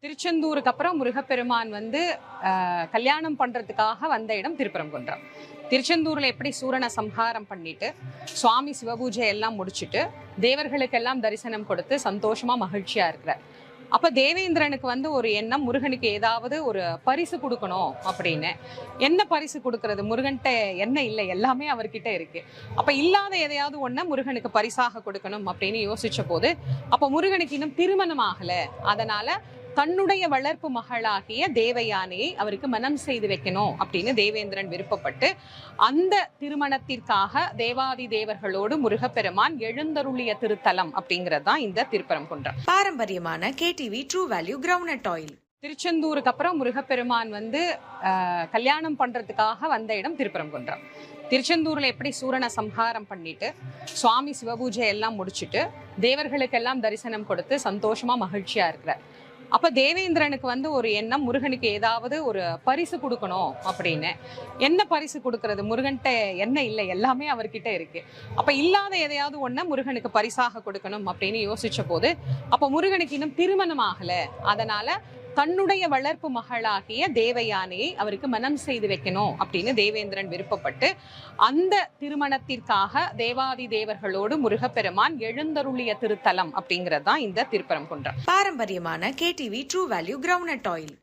திருச்செந்தூருக்கு அப்புறம் முருகப்பெருமான் வந்து கல்யாணம் பண்றதுக்காக வந்த இடம் திருப்பரங்குன்றம். திருச்செந்தூர்ல எப்படி சூரனை சம்ஹாரம் பண்ணிட்டு சுவாமி சிவபூஜை எல்லாம் முடிச்சுட்டு தேவர்களுக்கெல்லாம் தரிசனம் கொடுத்து சந்தோஷமா மகிழ்ச்சியா இருக்கிறார். அப்ப தேவேந்திரனுக்கு வந்து ஒரு எண்ணம், முருகனுக்கு ஏதாவது ஒரு பரிசு கொடுக்கணும் அப்படின்னு. என்ன பரிசு கொடுக்கறது? முருகன்கிட்ட என்ன இல்லை, எல்லாமே அவர்கிட்ட இருக்கு. அப்ப இல்லாத எதையாவது ஒண்ண முருகனுக்கு பரிசாக கொடுக்கணும் அப்படின்னு யோசிச்ச போது, அப்ப முருகனுக்கு இன்னும் திருமணம் ஆகல. அதனால தன்னுடைய வளர்ப்பு மகளாகிய தேவயானையை அவருக்கு மனம் செய்து வைக்கணும் அப்படின்னு தேவேந்திரன் விருப்பப்பட்டு, அந்த திருமணத்திற்காக தேவாதி தேவர்களோடு முருகப்பெருமான் எழுந்தருளிய திருத்தலம் அப்படிங்கிறது தான் இந்த திருப்பரங்குன்றம். பாரம்பரியமான KTV true value ground oil. திருச்செந்தூருக்கு அப்புறம் முருகப்பெருமான் வந்து கல்யாணம் பண்றதுக்காக வந்த இடம் திருப்பரங்குன்றம். திருச்செந்தூர்ல எப்படி சூரனை சம்ஹாரம் பண்ணிட்டு சுவாமி சிவபூஜை எல்லாம் முடிச்சுட்டு தேவர்களுக்கெல்லாம் தரிசனம் கொடுத்து சந்தோஷமா மகிழ்ச்சியா இருக்கிறார். அப்ப தேவேந்திரனுக்கு வந்து ஒரு எண்ணம், முருகனுக்கு ஏதாவது ஒரு பரிசு கொடுக்கணும் அப்படின்னு. என்ன பரிசு கொடுக்கறது? முருகன்கிட்ட என்ன இல்லை, எல்லாமே அவர்கிட்ட இருக்கு. அப்ப இல்லாத எதையாவது ஒண்ண முருகனுக்கு பரிசாக கொடுக்கணும் அப்படின்னு யோசிச்ச போது, அப்ப முருகனுக்கு இன்னும் திருமணம் ஆகல. அதனால தன்னுடைய வளர்ப்பு மகளாகிய தேவயானையை அவருக்கு மனம் செய்து வைக்கணும் அப்படின்னு தேவேந்திரன் விருப்பப்பட்டு, அந்த திருமணத்திற்காக தேவாதி தேவர்களோடு முருகப்பெருமான் எழுந்தருளிய திருத்தலம் அப்படிங்கிறது தான் இந்த திருப்பரங்குன்றம். பாரம்பரியமான KTV true value ground oil.